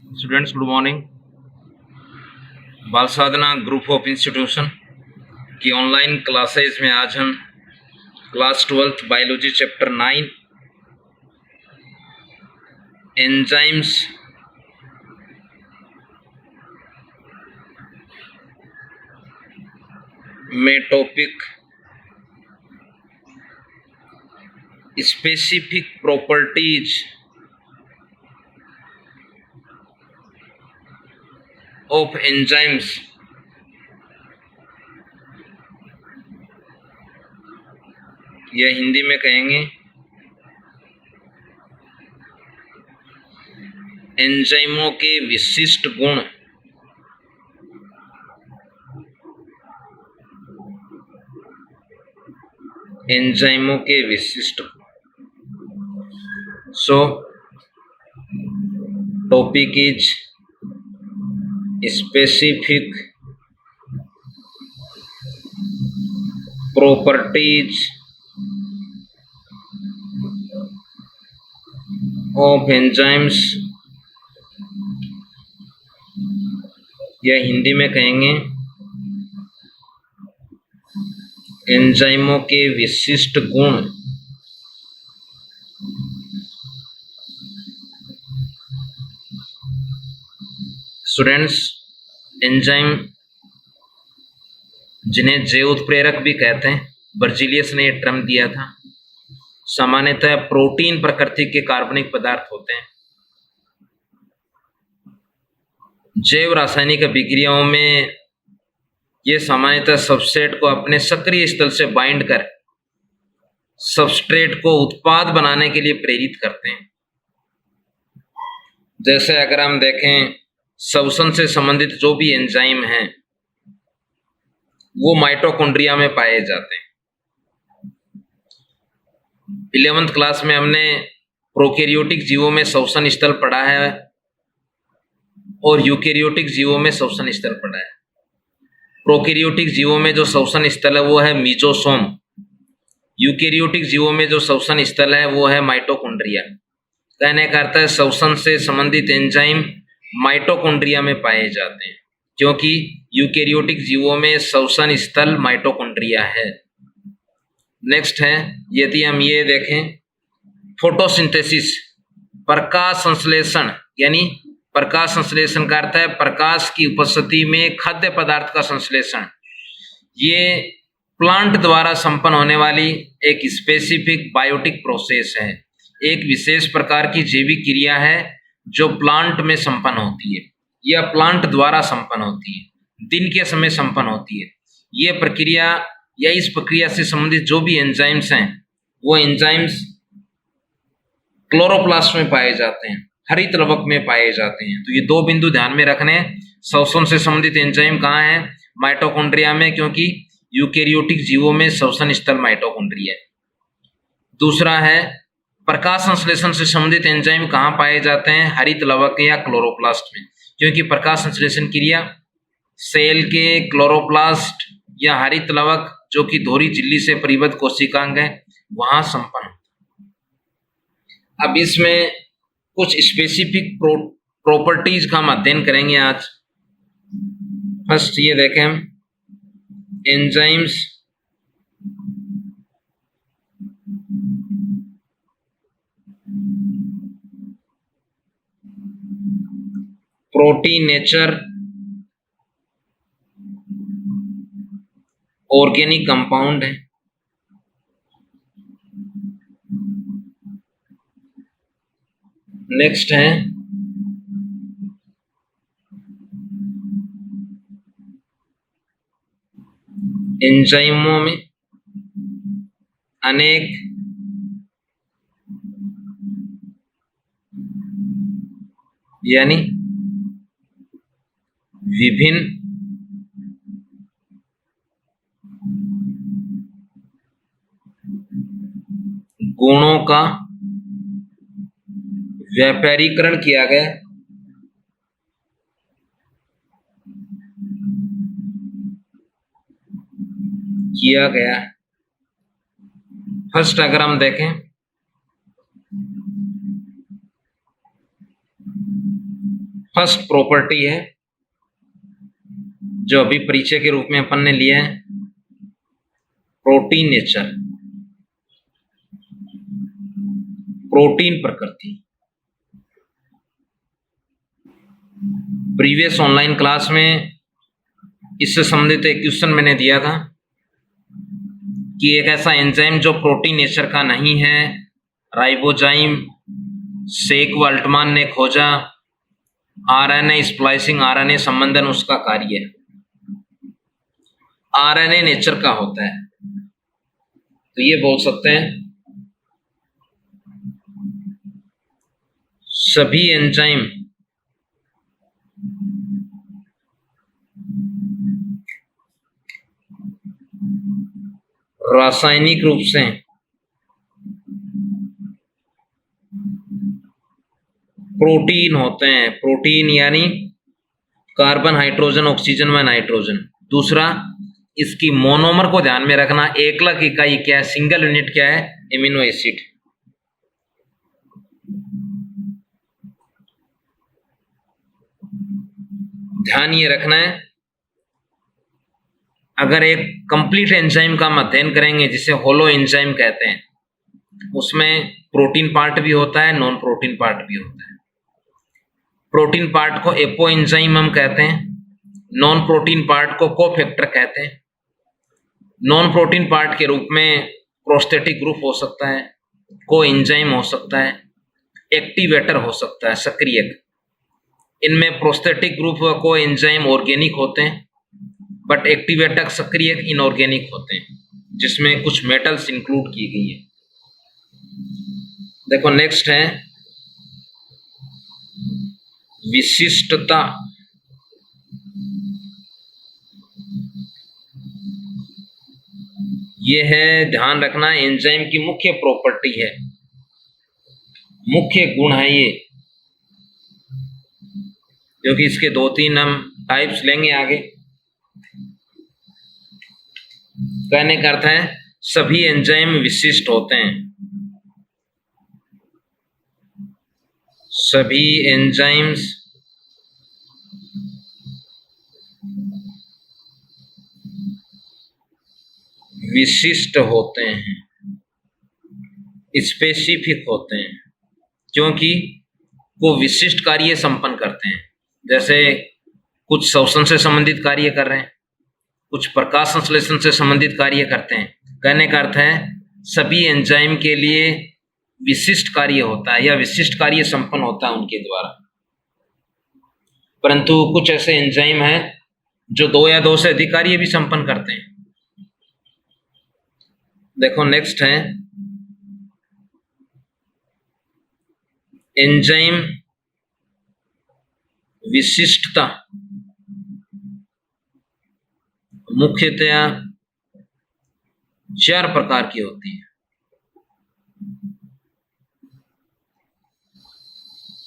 Students good morning. Bal Sadhana group of institution की online classes में आज हम class 12th biology chapter 9 enzymes में topic specific properties of enzymes या हिंदी में कहेंगे एंजाइमों के विशिष्ट गुण। एंजाइमों के विशिष्ट सो topic is specific properties of enzymes या हिंदी में कहेंगे एंजाइमों के विशिष्ट गुण। स्टूडेंट्स, एंजाइम जिन्हें जैव उत्प्रेरक भी कहते हैं, बर्जीलियस ने यह टर्म दिया था। सामान्यतः प्रोटीन प्रकृति के कार्बनिक पदार्थ होते हैं। जैव रासायनिक अभिक्रियाओं में ये सामान्यतः सबस्ट्रेट को अपने सक्रिय स्थल से बाइंड कर सबस्ट्रेट को उत्पाद बनाने के लिए प्रेरित करते हैं। जैसे अगर हम देखें, श्वसन से संबंधित जो भी एंजाइम हैं वो माइटोकॉन्ड्रिया में पाए जाते हैं। 11th क्लास में हमने प्रोकैरियोटिक जीवों में श्वसन स्थल पढ़ा है और यूकैरियोटिक जीवों में श्वसन स्थल पढ़ा है। प्रोकैरियोटिक जीवों में जो श्वसन स्थल है वो है मीजोसोम। यूकैरियोटिक जीवों में जो श्वसन स्थल है वो है माइटोकॉन्ड्रिया। कहने का अर्थ है श्वसन से संबंधित एंजाइम माइटोकॉन्ड्रिया में पाए जाते हैं, क्योंकि यूकैरियोटिक जीवों में श्वसन स्थल माइटोकॉन्ड्रिया है। नेक्स्ट है, यदि हम ये देखें, फोटोसिंथेसिस प्रकाश संश्लेषण, यानी प्रकाश संश्लेषण का अर्थ है प्रकाश की उपस्थिति में खाद्य पदार्थ का संश्लेषण। ये प्लांट द्वारा संपन्न होने वाली एक स्पेसिफिक बायोटिक प्रोसेस है, एक विशेष प्रकार की जैविक क्रिया है जो प्लांट में संपन्न होती है या प्लांट द्वारा संपन्न होती है, दिन के समय संपन्न होती है। ये प्रक्रिया या इस प्रक्रिया से संबंधित जो भी एंजाइम्स हैं वो एंजाइम्स क्लोरोप्लास्ट में पाए जाते हैं, हरित लवक में पाए जाते हैं। तो ये दो बिंदु ध्यान में रखने। श्वसन से संबंधित एंजाइम कहाँ है? माइटोकॉन्ड्रिया में, क्योंकि यूकैरियोटिक जीवों में श्वसन स्थल माइटोकॉन्ड्रिया है। दूसरा है, प्रकाश संश्लेषण से संबंधित एंजाइम कहाँ पाए जाते हैं? हरित लवक या क्लोरोप्लास्ट में, क्योंकि प्रकाश संश्लेषण क्रिया सेल के क्लोरोप्लास्ट या हरित लवक जो कि धोरी झिल्ली से परिबद्ध कोशिकांग है वहां संपन्न। अब इसमें कुछ स्पेसिफिक प्रॉपर्टीज का हम अध्ययन करेंगे आज। फर्स्ट ये देखें हम, enzymes protein nature organic compound है। नेक्स्ट है एंजाइमों में अनेक यानी विभिन्न गुणों का व्यापारीकरण किया गया। फर्स्ट अगर हम देखें, फर्स्ट प्रॉपर्टी है जो अभी परिचय के रूप में अपन ने लिया है, प्रोटीन नेचर, प्रोटीन प्रकृति। प्रीवियस ऑनलाइन क्लास में इससे संबंधित एक क्वेश्चन मैंने दिया था कि एक ऐसा एंजाइम जो प्रोटीन नेचर का नहीं है, राइबोजाइम, शेक व अल्टमान ने खोजा, आरएनए स्प्लाइसिंग, आरएनए संबंधन उसका कार्य है, आरएनए नेचर का होता है। तो ये बोल सकते हैं सभी एंजाइम रासायनिक रूप से प्रोटीन होते हैं। प्रोटीन यानी कार्बन, हाइड्रोजन, ऑक्सीजन व नाइट्रोजन। दूसरा, इसकी मोनोमर को ध्यान में रखना, एकलक इकाई क्या है, सिंगल यूनिट क्या है, एमिनो एसिड। ध्यान ये रखना है, अगर एक कंप्लीट एंजाइम का हम अध्ययन करेंगे जिसे होलो एंजाइम कहते हैं, उसमें प्रोटीन पार्ट भी होता है, नॉन प्रोटीन पार्ट भी होता है। प्रोटीन पार्ट को एपो एंजाइम हम कहते हैं, नॉन प्रोटीन पार्ट को कोफैक्टर कहते हैं। नॉन प्रोटीन पार्ट के रूप में प्रोस्थेटिक ग्रुप हो सकता है, को एंजाइम हो सकता है, एक्टिवेटर हो सकता है, सक्रियक। इनमें प्रोस्थेटिक ग्रुप व को एंजाइम ऑर्गेनिक होते हैं, बट एक्टिवेटर, सक्रियक इनऑर्गेनिक होते हैं, जिसमें कुछ मेटल्स इंक्लूड की गई है। देखो नेक्स्ट है विशिष्टता। ये है, ध्यान रखना, एंजाइम की मुख्य प्रॉपर्टी है, मुख्य गुण है ये, क्योंकि इसके 2-3 हम टाइप्स लेंगे आगे। कहने का अर्थ है सभी एंजाइम विशिष्ट होते हैं, सभी एंजाइम्स विशिष्ट होते हैं, स्पेसिफिक होते हैं, क्योंकि वो विशिष्ट कार्य संपन्न करते हैं। जैसे कुछ श्वसन से संबंधित कार्य कर रहे हैं, कुछ प्रकाश संश्लेषण से संबंधित कार्य करते हैं। कहने का अर्थ है सभी एंजाइम के लिए विशिष्ट कार्य होता है या विशिष्ट कार्य संपन्न होता है उनके द्वारा। परंतु कुछ ऐसे एंजाइम हैं जो 2 या 2 से अधिक कार्य भी संपन्न करते हैं। देखो नेक्स्ट है एंजाइम विशिष्टता। मुख्यतया 4 प्रकार की होती है।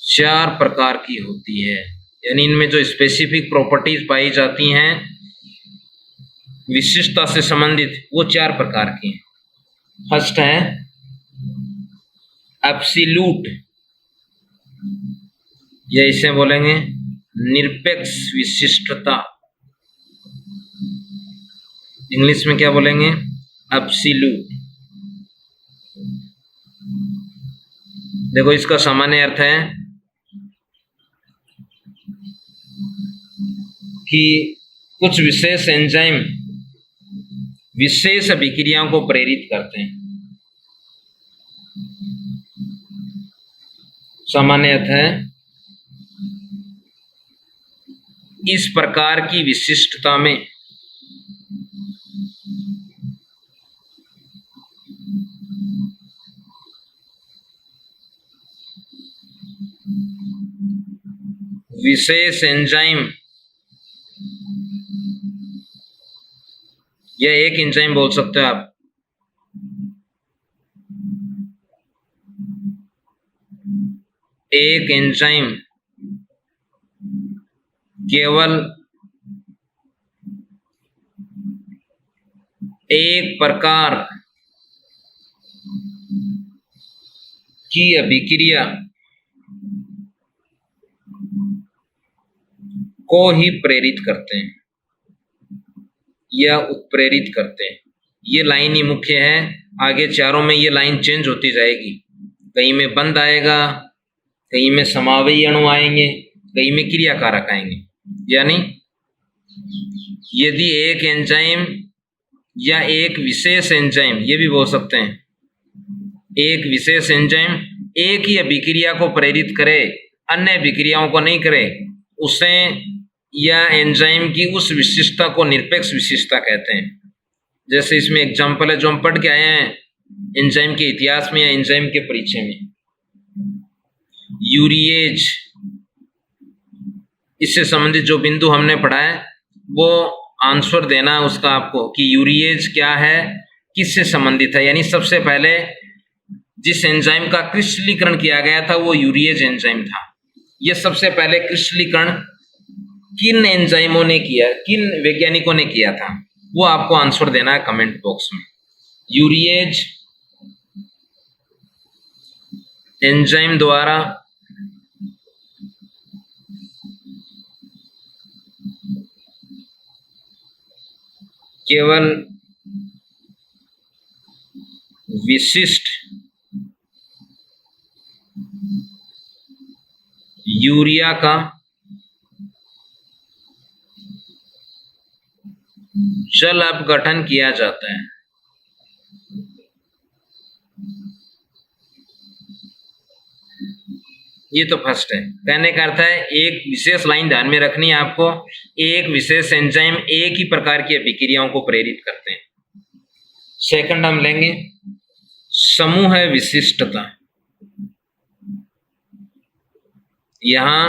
4 प्रकार की होती है, यानी इनमें जो स्पेसिफिक प्रॉपर्टीज पाई जाती हैं विशिष्टता से संबंधित, वो 4 प्रकार की हैं। फर्स्ट है एब्सोल्यूट, या इसे बोलेंगे निरपेक्ष विशिष्टता। इंग्लिश में क्या बोलेंगे, एब्सोल्यूट। देखो इसका सामान्य अर्थ है कि कुछ विशेष एंजाइम विशेष अभिक्रियाओं को प्रेरित करते हैं। सामान्य अर्थ है इस प्रकार की विशिष्टता में विशेष एंजाइम या एक एंजाइम बोल सकते हो आप, एक एंजाइम केवल एक प्रकार की अभिक्रिया को ही प्रेरित करते हैं या उत्प्रेरित करते हैं। ये लाइन ही मुख्य है। आगे चारों में ये लाइन चेंज होती जाएगी। कहीं में बंध आएगा, कहीं में समावयी अणु आएंगे, कहीं में क्रिया कारक आएंगे। यानी यदि एक एंजाइम या एक विशेष एंजाइम, ये भी बोल सकते हैं, एक विशेष एंजाइम एक ही अभिक्रिया को प्रेरित करे, अन्य अभिक्रियाओं को नहीं करे, उसे या एंजाइम की उस विशिष्टता को निरपेक्ष विशिष्टता कहते हैं। जैसे इसमें एग्जाम्पल है जो हम पढ़ के आए हैं एंजाइम के इतिहास में या एंजाइम के परिचय में। यूरिएज, इससे संबंधित जो बिंदु हमने पढ़ा है वो आंसर देना उसका आपको कि यूरिएज क्या है, किससे संबंधित है। यानी सबसे पहले जिस एंजाइम का क्रिस्टलीकरण किया गया था वो यूरिएज एंजाइम था। ये सबसे पहले क्रिस्टलीकरण किन एंजाइमों ने किया, किन वैज्ञानिकों ने किया था, वो आपको आंसर देना है कमेंट बॉक्स में। यूरिएज एंजाइम द्वारा केवल विशिष्ट यूरिया का जल अपघटन किया जाता है। ये तो फर्स्ट है। कहने का अर्थ है एक विशेष लाइन ध्यान में रखनी है आपको, एक विशेष एंजाइम एक ही प्रकार की अभिक्रियाओं को प्रेरित करते हैं। सेकंड हम लेंगे समूह विशिष्टता। यहां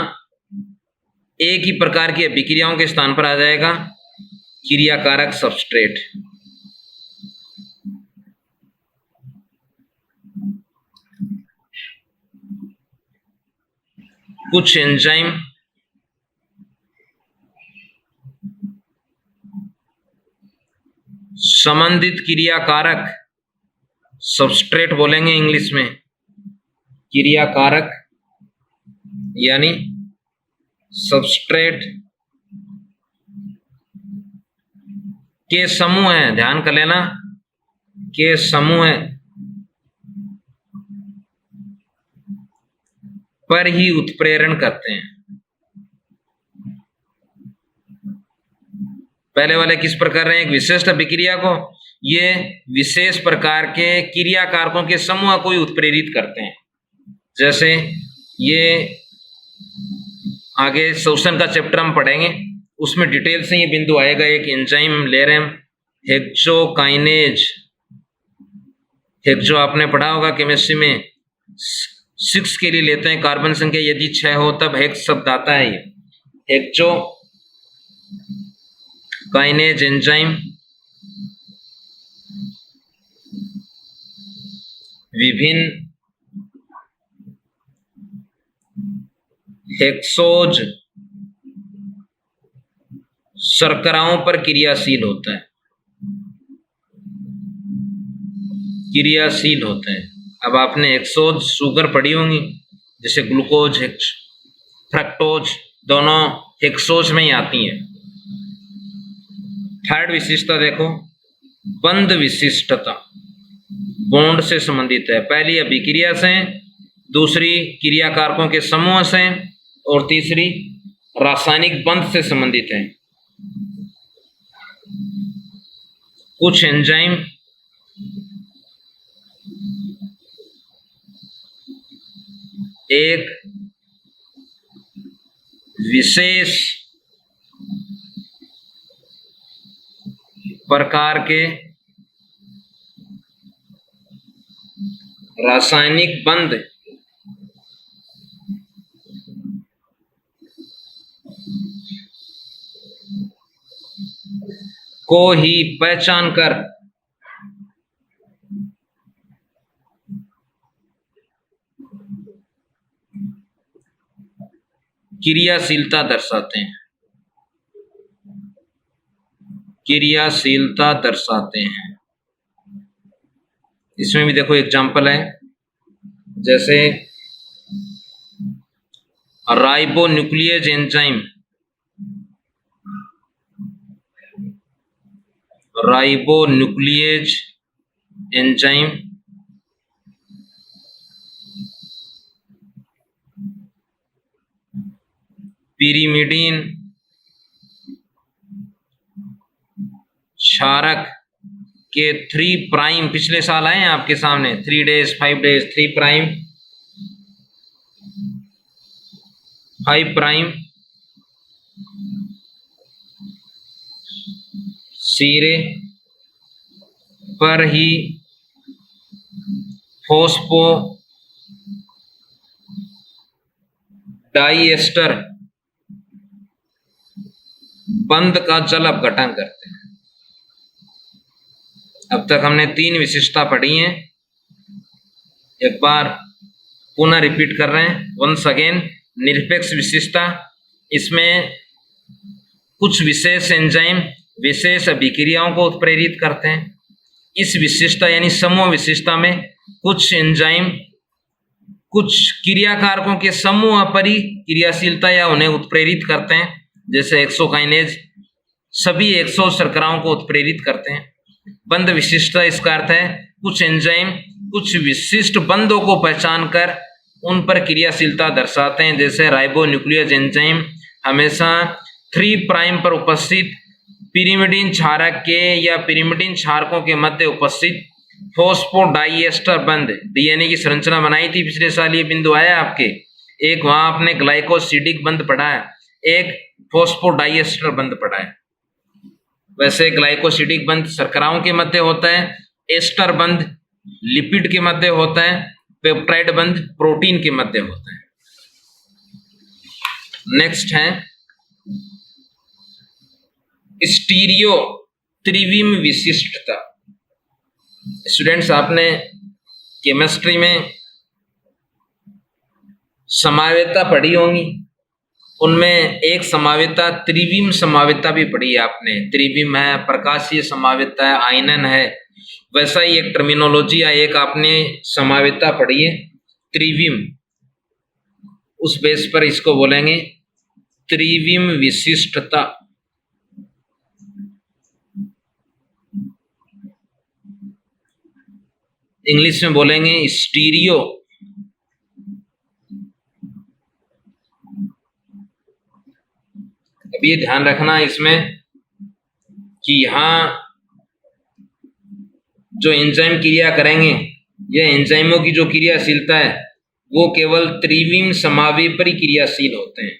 एक ही प्रकार की अभिक्रियाओं के स्थान पर आ जाएगा क्रियाकारक सबस्ट्रेट। कुछ एंजाइम संबंधित क्रियाकारक सबस्ट्रेट बोलेंगे इंग्लिश में, क्रियाकारक यानी सबस्ट्रेट के समूह है, ध्यान कर लेना, के समूह पर ही उत्प्रेरण करते हैं। पहले वाले किस प्रकार है, एक विशिष्ट अभिक्रिया को ये विशेष प्रकार के क्रिया कारकों के समूह को ही उत्प्रेरित करते हैं। जैसे ये आगे शोषण का चैप्टर हम पढ़ेंगे, उसमें डिटेल से ये बिंदु आएगा। एक एंजाइम ले रहे हैं हेक्सोकाइनेज, हेक्सो आपने पढ़ा होगा केमिस्ट्री में, 6 के लिए लेते हैं, कार्बन संख्या यदि 6 हो तब हेक्स शब्द आता है। ये हेक्सो काइनेज एंजाइम विभिन्न हेक्सोज शर्कराओं पर क्रियाशील होता है, क्रियाशील होता है। अब आपने हेक्सोज शुगर पढ़ी होंगी, जैसे ग्लूकोज, फ्रक्टोज, दोनों हेक्सोज में ही आती हैं। थर्ड विशिष्टता देखो, बंध विशिष्टता, बॉन्ड से संबंधित है। पहली अभिक्रिया से, दूसरी क्रिया कारकों के समूह से, और तीसरी रासायनिक बंध से संबंधित है। कुछ एंजाइम एक विशेष प्रकार के रासायनिक बंध को ही पहचान कर क्रियाशीलता दर्शाते हैं, क्रियाशीलता दर्शाते हैं। इसमें भी देखो एग्जाम्पल है, जैसे ribonuclease enzyme ribonuclease enzyme, pyrimidine क्षारक के 3 प्राइम, पिछले साल आए हैं आपके सामने, 3 days 5 days 3 प्राइम 5 प्राइम सिरे पर ही फोस्फो डाइएस्टर बंध का जल अपघटन करते हैं। अब तक हमने 3 विशिष्टता पढ़ी हैं, एक बार पुनः रिपीट कर रहे हैं, वंस अगेन। निरपेक्ष विशिष्टता, इसमें कुछ विशेष एंजाइम विशेष अभिक्रियाओं को उत्प्रेरित करते हैं। इस विशिष्टता यानी समूह विशिष्टता में कुछ एंजाइम कुछ क्रियाकारकों के समूह परिक्रियाशीलता या उन्हें उत्प्रेरित करते हैं, जैसे एक्सोकाइनेज सभी एक्सो शर्कराओं को उत्प्रेरित करते हैं। बंध विशिष्टता इसका अर्थ है कुछ एंजाइम कुछ विशिष्ट बंधों को पहचान कर उन पर क्रियाशीलता दर्शाते हैं, जैसे राइबोन्यूक्लियेज एंजाइम हमेशा 3 प्राइम पर उपस्थित पिरिमिडीन क्षारक के या पिरिमिडीन क्षारकों के मध्य उपस्थित फोस्फोडाइएस्टर बंध, डीएनए की संरचना बनाई थी पिछले साल, ये बिंदु आया आपके। एक वहां आपने ग्लाइकोसिडिक बंध पढ़ा है, एक फोस्फोडाइएस्टर बंध पढ़ा है। वैसे ग्लाइकोसिडिक बंध शर्कराओं के मध्य होता है, एस्टर बंध लिपिड के मध्य होता है, पेप्टाइड बंध प्रोटीन के मध्य होता है। नेक्स्ट है स्टीरियो त्रिविम विशिष्टता। स्टूडेंट्स, आपने केमिस्ट्री में समावेता पढ़ी होंगी, उनमें एक समावेता त्रिविम समावेता भी पढ़ी है आपने। त्रिविम है, प्रकाशीय समावेता है, आयनन है, वैसा ही एक टर्मिनोलॉजी है, एक आपने समावेता पढ़ी है त्रिविम, उस बेस पर इसको बोलेंगे त्रिविम विशिष्टता। इंग्लिश में बोलेंगे स्टीरियो। अब ये ध्यान रखना इसमें कि यहां जो एंजाइम क्रिया करेंगे, यह एंजाइमों की जो क्रियाशीलता है वो केवल त्रिविम समावेय पर ही क्रियाशील होते हैं।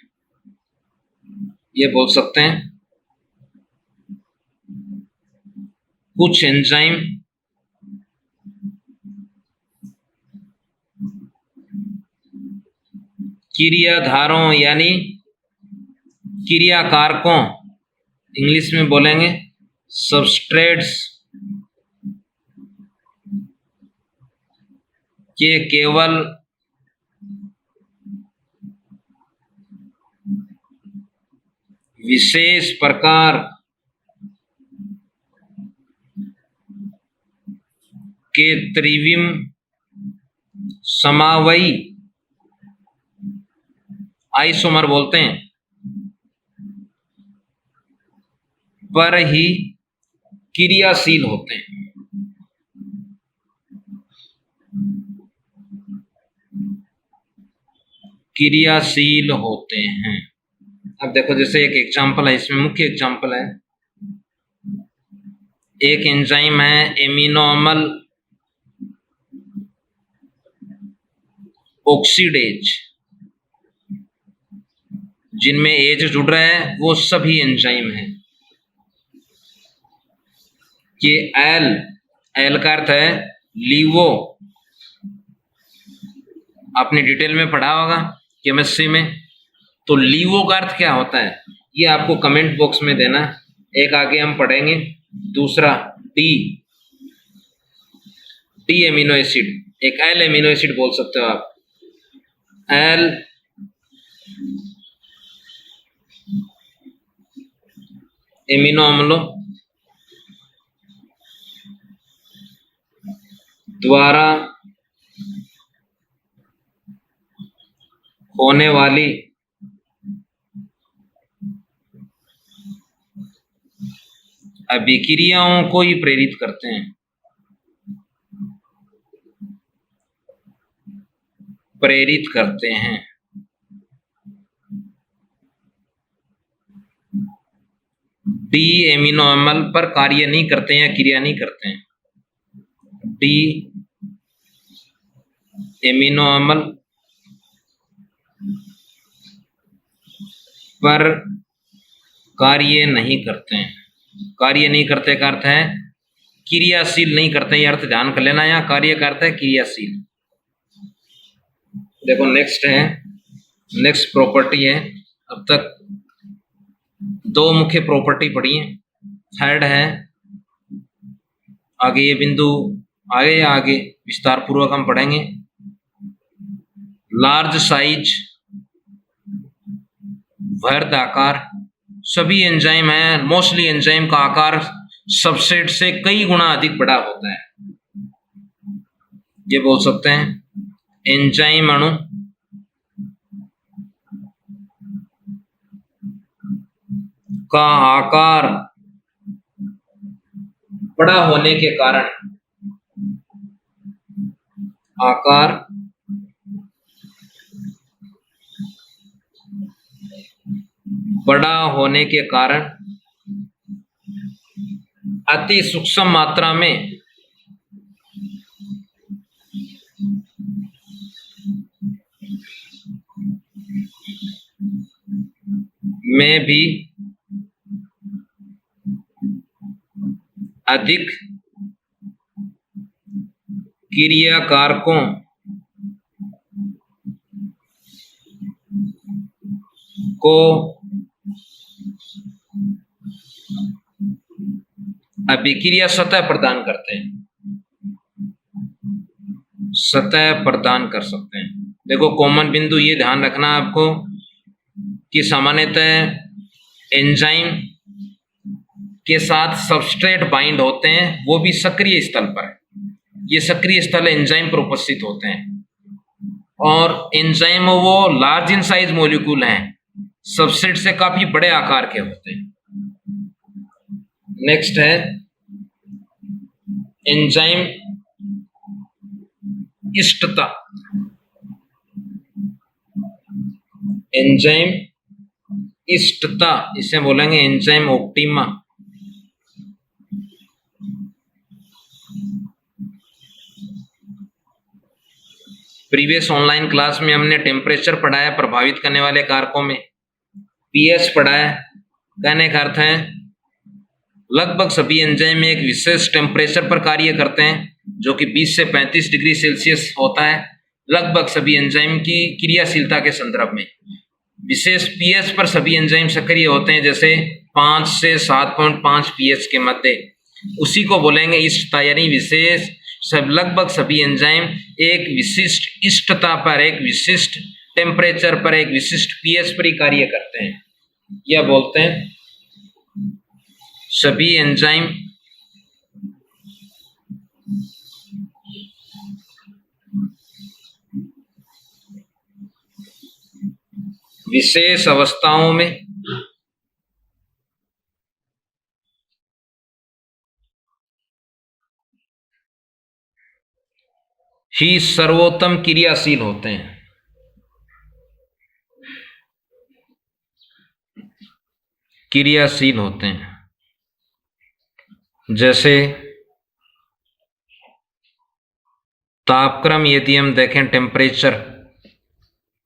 ये बोल सकते हैं कुछ एंजाइम क्रियाधारों यानी क्रियाकारकों, इंग्लिश में बोलेंगे सबस्ट्रेट्स के केवल विशेष प्रकार के त्रिविम समावयी आइसोमर बोलते हैं पर ही क्रियाशील होते हैं। क्रियाशील होते हैं। अब देखो, जैसे एक एग्जांपल है, इसमें मुख्य एग्जांपल है, एक एंजाइम है एमिनोअमल ऑक्सीडेज, जिनमें एज जुड़ रहा है वो सभी एंजाइम हैं। ये एल का अर्थ है लीवो, आपने डिटेल में पढ़ा होगा केमिस्ट्री में। तो लीवो का अर्थ क्या होता है ये आपको कमेंट बॉक्स में देना। एक आगे हम पढ़ेंगे, दूसरा डी एमिनो एसिड, एक एल एमिनो एसिड बोल सकते हो आप, एल एमिनो अम्लों द्वारा होने वाली अभिक्रियाओं को ही प्रेरित करते हैं, प्रेरित करते हैं। डी एमिनो अम्ल पर कार्य नहीं करते हैं या क्रिया नहीं करते हैं। डी एमिनो अम्ल पर कार्य नहीं करते हैं। कार्य नहीं करते का अर्थ है क्रियाशील नहीं करते, ये अर्थ ध्यान कर लेना। यहाँ कार्य का अर्थ है क्रियाशील। देखो नेक्स्ट है, नेक्स्ट प्रॉपर्टी है। अब तक दो मुख्य प्रॉपर्टी पढ़ी है, थर्ड है आगे ये बिंदु आगे विस्तार पूर्वक हम पढ़ेंगे। लार्ज साइज, वृहद आकार। सभी एंजाइम है, मोस्टली एंजाइम का आकार सबसेट से कई गुना अधिक बड़ा होता है। ये बोल सकते हैं एंजाइम अणु का आकार बड़ा होने के कारण, आकार बड़ा होने के कारण अति सूक्ष्म मात्रा में भी अधिक क्रिया कारकों को अभिक्रिया सतह प्रदान करते हैं, सतह प्रदान कर सकते हैं। देखो कॉमन बिंदु ये ध्यान रखना आपको कि सामान्यतः एंजाइम के साथ सबस्ट्रेट बाइंड होते हैं, वो भी सक्रिय स्थल पर। ये सक्रिय स्थल एंजाइम पर उपस्थित होते हैं और एंजाइम वो लार्ज इन साइज मॉलिक्यूल हैं, सबस्ट्रेट से काफी बड़े आकार के होते हैं। नेक्स्ट है एंजाइम इष्टता। एंजाइम इष्टता, इसे बोलेंगे enzyme optima. Previous online class में हमने टेम्परेचर पढ़ाया प्रभावित करने वाले कारकों में, पीएच पढ़ाया। कहने का अर्थ है लगभग सभी एंजाइम एक विशेष टेम्परेचर पर कार्य करते हैं जो कि 20 से 35 डिग्री सेल्सियस होता है। लगभग सभी एंजाइम की क्रियाशीलता के संदर्भ में विशेष पीएच पर सभी एंजाइम सक्रिय होते हैं, जैसे 5 से 7.5 पीएच के मध्य, उसी को बोलेंगे इष्टता। यानी विशेष लगभग सभी एंजाइम एक विशिष्ट इष्टता पर, एक विशिष्ट टेम्परेचर पर, एक विशिष्ट पीएच पर ही कार्य करते हैं। यह बोलते हैं सभी एंजाइम विशेष अवस्थाओं में ही सर्वोत्तम क्रियाशील होते हैं। क्रियाशील होते हैं जैसे तापक्रम यदि हम देखें, टेम्परेचर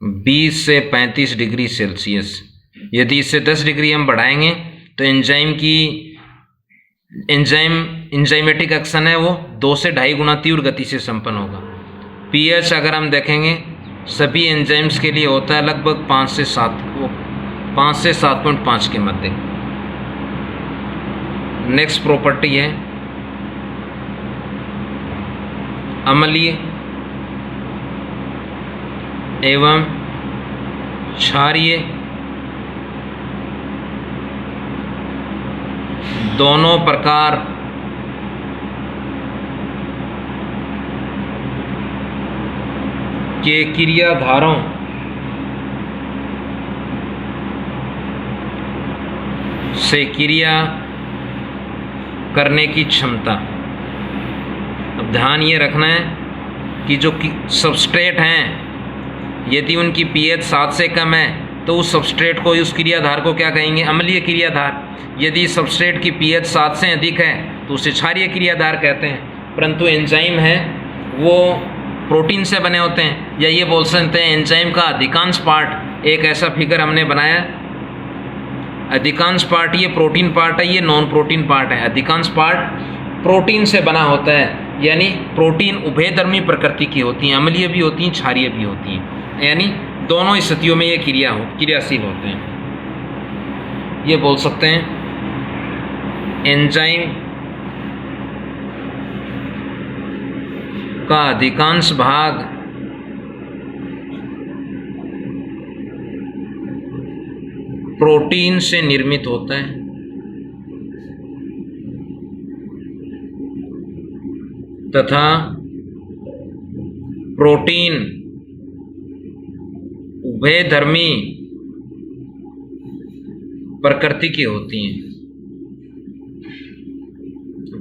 20 से 35 डिग्री सेल्सियस, यदि इसे 10 डिग्री हम बढ़ाएंगे तो एंजाइमेटिक एक्शन है वो 2 से 2.5 गुना तीव्र गति से संपन्न होगा। पीएच अगर हम देखेंगे सभी एंजाइम्स के लिए होता है लगभग 5 से 7.5 के मध्य। नेक्स्ट प्रॉपर्टी है अम्लीय एवं क्षारीय दोनों प्रकार के क्रियाधारों से क्रिया करने की क्षमता। अब ध्यान ये रखना है कि जो सबस्ट्रेट हैं, यदि उनकी पीएच 7 से कम है तो उस सबस्ट्रेट को, उस क्रियाधार को क्या कहेंगे? अम्लीय क्रियाधार। यदि सबस्ट्रेट की पीएच 7 से अधिक है तो उसे क्षारीय क्रियाधार कहते हैं। परंतु एंजाइम है वो प्रोटीन से बने होते हैं, या ये बोल सकते हैं एंजाइम का अधिकांश पार्ट, एक ऐसा फिगर हमने बनाया, अधिकांश पार्ट ये प्रोटीन पार्ट है, ये नॉन प्रोटीन पार्ट है। अधिकांश पार्ट प्रोटीन से बना होता है, यानी प्रोटीन उभयधर्मी प्रकृति की होती हैं, अम्लीय भी होती हैं, क्षारीय भी होती हैं, यानी दोनों स्थितियों में ये क्रियाशील होते हैं। ये बोल सकते हैं एंजाइम का अधिकांश भाग प्रोटीन से निर्मित होता है तथा प्रोटीन उभयधर्मी प्रकृति की होती हैं।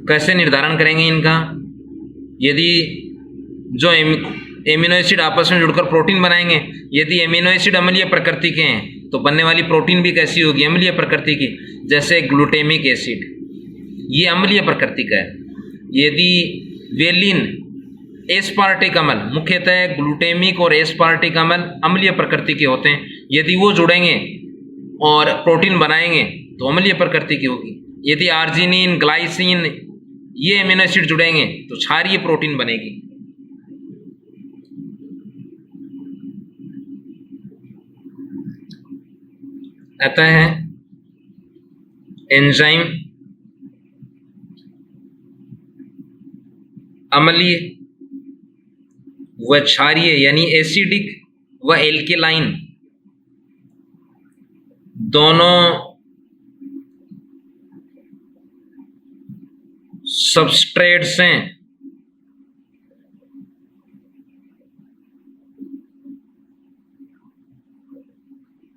कैसे निर्धारण करेंगे इनका? यदि जो एमिनो एसिड आपस में जुड़कर प्रोटीन बनाएंगे, यदि एमिनो एसिड अम्लीय प्रकृति के हैं तो बनने वाली प्रोटीन भी कैसी होगी? अम्लीय प्रकृति की। जैसे ग्लूटेमिक एसिड, ये अम्लीय प्रकृति का है। यदि वेलिन, एस्पार्टिक अम्ल, मुख्यतः ग्लूटेमिक और एस्पार्टिक अम्ल अम्लीय प्रकृति के होते हैं, यदि वो जुड़ेंगे और प्रोटीन बनाएंगे तो अम्लीय प्रकृति की होगी। यदि आर्जिनिन, ग्लाइसिन, ये एमिनो एसिड जुड़ेंगे तो क्षारीय प्रोटीन बनेगी। अतः एंजाइम अम्लीय व क्षारीय यानी एसिडिक व एल्केलाइन दोनों सबस्ट्रेट से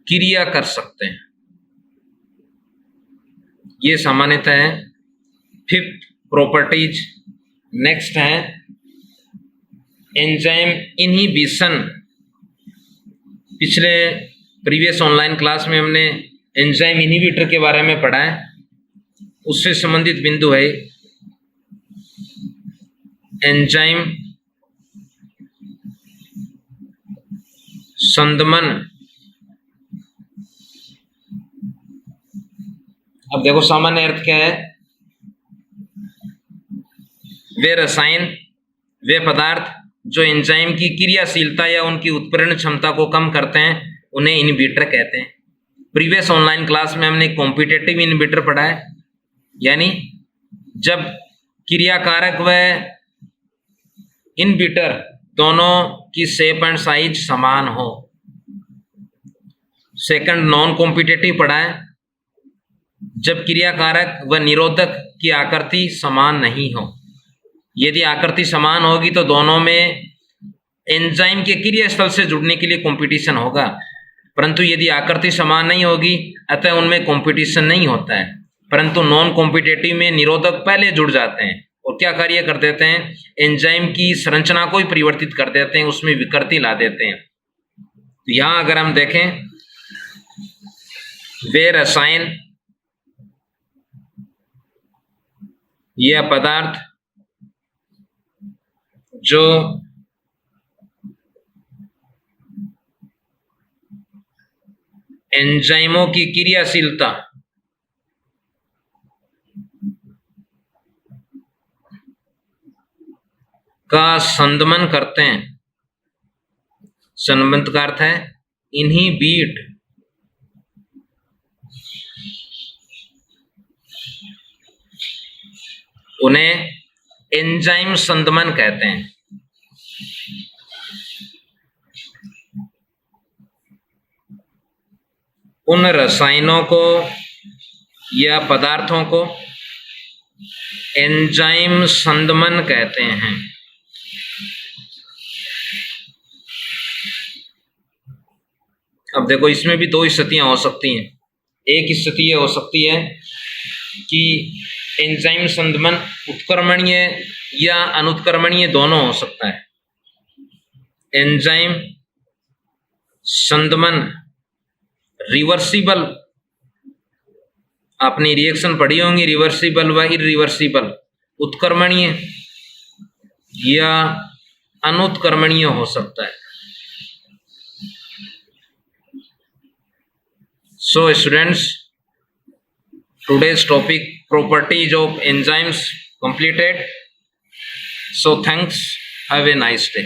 क्रिया कर सकते हैं। ये सामान्यतः है 5th प्रॉपर्टीज। नेक्स्ट है एंजाइम इनहिबिशन। पिछले प्रीवियस ऑनलाइन क्लास में हमने एंजाइम इनहिबिटर के बारे में पढ़ा है, उससे संबंधित बिंदु है एंजाइम संदमन। अब देखो सामान्य अर्थ क्या है? वे रसायन, वे पदार्थ जो एंजाइम की क्रियाशीलता या उनकी उत्प्रेरण क्षमता को कम करते हैं उन्हें इनहिबिटर कहते हैं। प्रीवियस ऑनलाइन क्लास में हमने कॉम्पिटिटिव इनहिबिटर पढ़ा है, यानी जब क्रियाकारक व इनहिबिटर दोनों की शेप एंड साइज समान हो। सेकंड नॉन कॉम्पिटिटिव पढ़ा है, जब क्रियाकारक व निरोधक की आकृति समान नहीं हो। यदि आकृति समान होगी तो दोनों में एंजाइम के क्रिया स्थल से जुड़ने के लिए कंपटीशन होगा, परंतु यदि आकृति समान नहीं होगी अतः उनमें कंपटीशन नहीं होता है। परंतु नॉन कॉम्पिटिटिव में निरोधक पहले जुड़ जाते हैं और क्या कार्य कर देते हैं? एंजाइम की संरचना को ही परिवर्तित कर देते हैं, उसमें विकृति ला देते हैं। तो यहां अगर हम देखें, वे रसायन या पदार्थ जो एंजाइमों की क्रियाशीलता का संदमन करते हैं। संबंध का अर्थ है इनहिबिट। उन्हें एंजाइम संदमन कहते हैं। उन रसायनों को या पदार्थों को एंजाइम संदमन कहते हैं। अब देखो इसमें भी दो स्थितियां हो सकती हैं। एक स्थिति ये हो सकती है कि एंजाइम संदमन उत्क्रमणीय या अनुत्क्रमणीय दोनों हो सकता है। एंजाइम संदमन रिवर्सिबल, आपने रिएक्शन पढ़ी होंगी, रिवर्सिबल व इरिवर्सिबल, उत्क्रमणीय या अनुत्क्रमणीय हो सकता है। So students, today's topic properties of enzymes completed. So thanks, have a nice day.